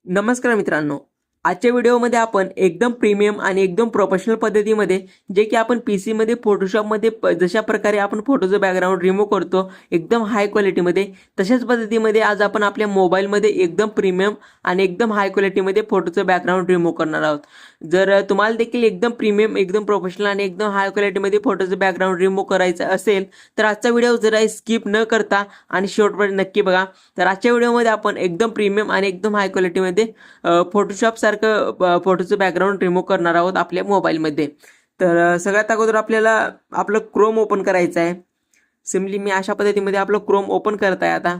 नमस्कार मित्रांनो, आजच्या व्हिडिओमध्ये आपण एकदम प्रीमियम आणि एकदम प्रोफेशनल पद्धतीमध्ये जे की आपण पीसीमध्ये फोटोशॉपमध्ये जशा प्रकारे आपण फोटोचं बॅकग्राऊंड रिमूव्ह करतो एकदम हाय क्वालिटीमध्ये, तशाच पद्धतीमध्ये आज आपण आपल्या मोबाईलमध्ये एकदम प्रीमियम आणि एकदम हाय क्वालिटीमध्ये फोटोचं बॅकग्राऊंड रिमूव्ह करणार आहोत. जर तुम्हाला देखील एकदम प्रीमियम, एकदम प्रोफेशनल आणि एकदम हाय क्वालिटीमध्ये फोटोचं बॅकग्राऊंड रिमूव्ह करायचं असेल तर आजचा व्हिडिओ जरा स्किप न करता आणि शेवटपर्यंत नक्की बघा. तर आजच्या व्हिडिओमध्ये आपण एकदम प्रीमियम आणि एकदम हाय क्वालिटीमध्ये फोटोशॉप सारखं फोटोचं बॅकग्राऊंड रिमूव्ह करणार आहोत आपल्या मोबाईलमध्ये. तर सगळ्यात अगोदर आपल्याला आपलं क्रोम ओपन करायचं आहे. सिम्पली मी अशा पद्धतीमध्ये आपलं क्रोम ओपन करत आहे. आता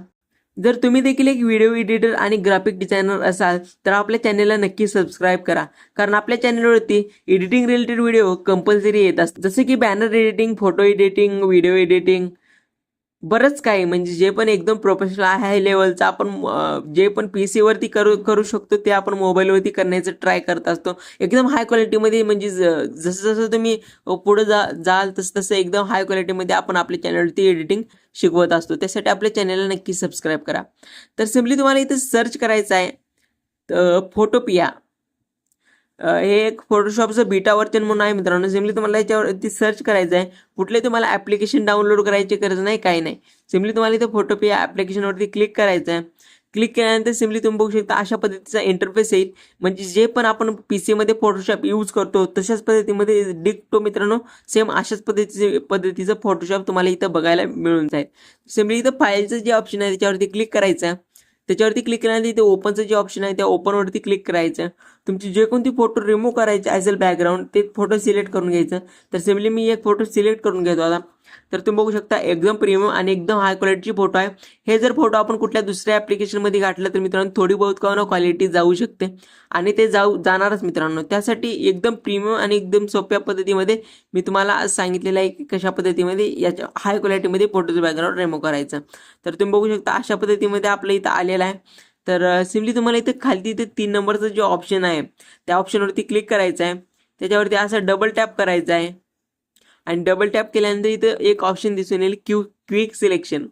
जर तुम्ही देखील एक व्हिडिओ एडिटर आणि ग्राफिक डिझायनर असाल तर आपल्या चॅनेलला नक्की सबस्क्राईब करा, कारण आपल्या चॅनेलवरती एडिटिंग रिलेटेड व्हिडिओ कंपल्सरी येत असतात, जसे की banner editing, photo editing, video editing, बरंच काही. म्हणजे जे पण एकदम प्रोफेशनल हाय लेवलचं आपण जे पण पीसीवरती करू शकतो ते आपण मोबाईलवरती करण्याचं ट्राय करत असतो एकदम हाय क्वालिटीमध्ये. म्हणजे जसं जसं तुम्ही पुढे जाल तसं तसं एकदम हाय क्वालिटीमध्ये आपण आपल्या चॅनलवरती एडिटिंग शिकवत असतो. त्यासाठी आपल्या चॅनलला नक्की सबस्क्राईब करा. तर सिम्पली तुम्हाला इथे सर्च करायचं आहे फोटोपिया. हे एक फोटोशॉपचं बीटा वर्जन म्हणून आहे मित्रांनो. सिम्पली तुम्हाला याच्यावरती सर्च करायचं आहे. कुठले तुम्हाला ॲप्लिकेशन डाउनलोड करायची गरज नाही, काही नाही. सिम्पली तुम्हाला इथे फोटोपिया ॲप्लिकेशनवरती क्लिक करायचं आहे. क्लिक केल्यानंतर सिम्पली तुम्ही बघू शकता अशा पद्धतीचा इंटरफेस येईल. म्हणजे जे पण आपण पीसीमध्ये फोटोशॉप यूज करतो तशाच पद्धतीमध्ये डिक्टो मित्रांनो सेम अशाच पद्धतीचं फोटोशॉप तुम्हाला इथं बघायला मिळून जाईल. सिम्पली इथं फाईलचं जे ऑप्शन आहे त्याच्यावरती क्लिक करायचं आहे. त्याच्यावरती क्लिक केल्यानंतर इथे ओपनचं जे ऑप्शन आहे त्या ओपनवरती क्लिक करायचं. तुमची जे कोणती फोटो रिमूव्ह करायचे असेल बॅकग्राऊंड ते फोटो सिलेक्ट करून घ्यायचं. तर सिम्पली मी एक फोटो सिलेक्ट करून घेतो आता. तर तुम्ही बघू शकता एकदम प्रीमियम आणि एकदम हाय क्वालिटीची फोटो आहे. हे जर फोटो आपण कुठल्या दुसऱ्या ॲप्लिकेशनमध्ये घातलं तर मित्रांनो थोडी बहुत क्वालिटी जाऊ शकते आणि ते जाणारच मित्रांनो. त्यासाठी एकदम प्रीमियम आणि एकदम सोप्या पद्धतीमध्ये मी तुम्हाला आज सांगितलेलं आहे की कशा पद्धतीमध्ये याच्या हाय क्वालिटीमध्ये फोटोचं बॅकग्राऊंड रिमूव्ह करायचं. तर तुम्ही बघू शकता अशा पद्धतीमध्ये आपलं इथं आलेलं आहे. तर सिम्पली तुम्हाला इथे खालती इथे 3 नंबरचा जो ऑप्शन आहे त्या ऑप्शनवरती क्लिक करायचं आहे. त्याच्यावरती असं डबल टॅप करायचं आहे आणि डबल टॅप केल्यानंतर इथं एक ऑप्शन दिसून येईल क्विक सिलेक्शन.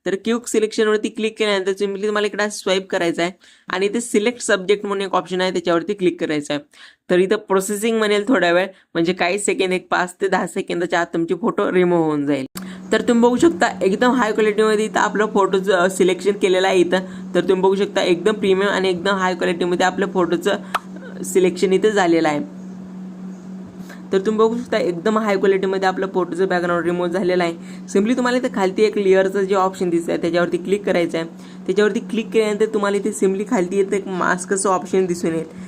तर क्विक सिलेक्शनवरती क्लिक केल्यानंतर सिम्पली तुम्हाला इकडे स्वाईप करायचं आहे आणि इथे सिलेक्ट सब्जेक्ट म्हणून एक ऑप्शन आहे त्याच्यावरती क्लिक करायचं आहे. तर इथं प्रोसेसिंग म्हणेल थोड्या वेळ, म्हणजे काही सेकंद, एक 5 ते 10 सेकंदाच्या आत तुमची फोटो रिमूव्ह होऊन जाईल. तर तुम्ही बघू शकता एकदम हाय क्वालिटीमध्ये इथं आपलं फोटोचं सिलेक्शन केलेलं आहे इथं. तर तुम्ही बघू शकता एकदम प्रीमियम आणि एकदम हाय क्वालिटीमध्ये आपल्या फोटोचं सिलेक्शन इथं झालेलं आहे. तर तुम्ही बघू शकता एकदम हाय क्वालिटीमध्ये आपलं फोटोचं बॅकग्राऊंड रिमूव्ह झालेलं आहे. सिम्पली तुम्हाला इथे खालती एक लेअरचं जे ऑप्शन दिसतं आहे त्याच्यावरती क्लिक करायचं आहे. त्याच्यावरती क्लिक केल्यानंतर तुम्हाला इथे सिम्पली खालती इथे एक मास्कचं ऑप्शन दिसून येईल.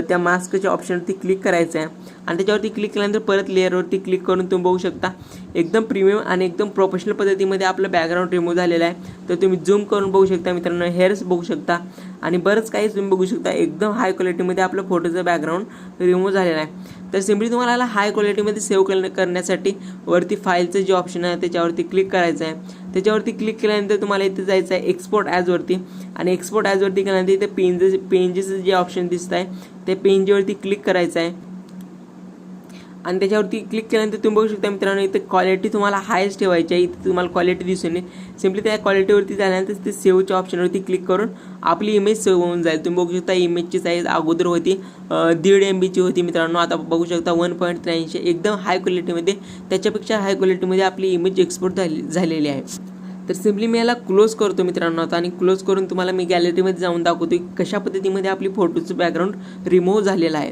त्या मास्कच्या ऑप्शनवरती क्लिक करायचं आहे आणि त्याच्यावरती क्लिक केल्यानंतर परत लेअरवरती क्लिक करून तुम्ही बघू शकता एकदम प्रीमियम आणि एकदम प्रोफेशनल पद्धतीमध्ये आपलं बॅकग्राऊंड रिमूव्ह झालेलं आहे. तर तुम्ही झूम करून बघू शकता मित्रांनो, हेअर्स बघू शकता आणि बरंच काही तुम्ही बघू शकता. एकदम हाय क्वालिटीमध्ये आपलं फोटोचं बॅकग्राऊंड रिमूव्ह झालेलं आहे. तर सिम्पली तुम्हाला हाय क्वालिटीमध्ये सेव्ह करण्यासाठी वरती फाईलचं जे ऑप्शन आहे त्याच्यावरती क्लिक करायचं आहे. त्याच्यावरती क्लिक केल्यानंतर तुम्हाला इथे जायचं आहे एक्सपोर्ट ॲजवरती आणि एक्सपोर्ट ॲजवरती केल्यानंतर इथे पेंजेस जे ऑप्शन दिसत आहे त्या पेंजवरती क्लिक करायचं आहे आणि त्याच्यावरती क्लिक केल्यानंतर तुम्ही बघू शकता मित्रांनो इथे क्वालिटी तुम्हाला हायस्ट ठेवायची आहे. इथे तुम्हाला क्वालिटी दिसून येईल. सिम्पली त्या क्वालिटीवरती झाल्यानंतर ते सेव्हच्या ऑप्शनवरती क्लिक करून आपली इमेज सेव्ह होऊन जाईल. तुम्ही बघू शकता इमेजची साईज अगोदर होती 1.5 MB होती मित्रांनो, आता बघू शकता 1.83 एकदम हाय क्वालिटीमध्ये, त्याच्यापेक्षा हाय क्वालिटीमध्ये आपली इमेज एक्सपोर्ट झालेली आहे. तर सिम्पली मी याला क्लोज करतो मित्रांनो आता आणि क्लोज करून तुम्हाला मी गॅलरीमध्ये जाऊन दाखवतो कशा पद्धतीमध्ये आपली फोटोचं बॅकग्राऊंड रिमूव्ह झालेलं आहे.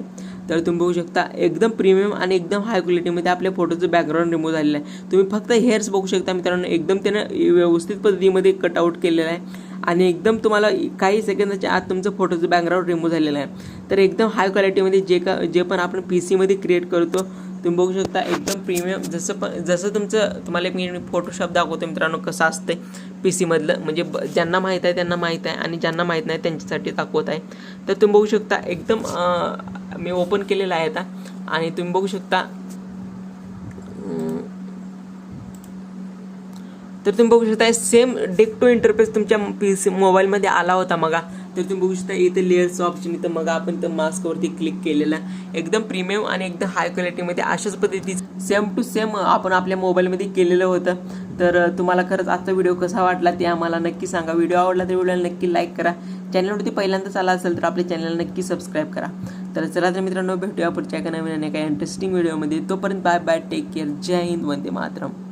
तर तुम्ही बघू शकता एकदम प्रीमियम आणि एकदम हाय क्वालिटीमध्ये आपल्या फोटोचं बॅकग्राऊंड रिमूव्ह झालेलं आहे. तुम्ही फक्त हेअर्स बघू शकता मित्रांनो, एकदम त्यानं व्यवस्थित पद्धतीमध्ये कटआउट केलेलं आहे आणि एकदम तुम्हाला काही सेकंदाच्या आत तुमचं फोटोचं बॅकग्राऊंड रिमूव्ह झालेलं आहे. तर एकदम हाय क्वालिटीमध्ये जे पण आपण पीसीमध्ये क्रिएट करतो तुम्ही बघू शकता एकदम प्रीमियम. जसं तुम्हाला मी फोटोशॉप दाखवतो मित्रांनो कसं असते पीसीमधलं, म्हणजे ज्यांना माहीत आहे त्यांना माहीत आहे आणि ज्यांना माहीत नाही त्यांच्यासाठी दाखवत आहे. तर तुम्ही बघू शकता एकदम मी ओपन केलेलं आहे आता आणि तुम्ही बघू शकता तर तुम्ही बघू शकता सेम डिक्टो इंटरफेस तुमच्या पीसी मोबाईलमध्ये आला होता मग. तर तुम्ही बघू शकता इथे लेअर्सचं ऑप्शन, इथं मग आपण इथं मास्कवरती क्लिक केलेलं एकदम प्रीमियम आणि एकदम हाय क्वालिटीमध्ये अशाच पद्धतीचं सेम टू सेम आपण आपल्या मोबाईलमध्ये केलेलं होतं. तर तुम्हाला खरंच आजचा व्हिडिओ कसा वाटला ते आम्हाला नक्की सांगा. व्हिडिओ आवडला तर व्हिडिओला नक्की लाईक करा. चॅनलवरती पहिल्यांदाच आला असेल तर आपल्या चॅनलला नक्की सबस्क्राईब करा. तर चला तर मित्रांनो, भेटूया पुढच्या एका नवीन आणि एका इंटरेस्टिंग व्हिडिओमध्ये. तोपर्यंत बाय बाय, टेक केअर, जय हिंद, वंदे मातरम.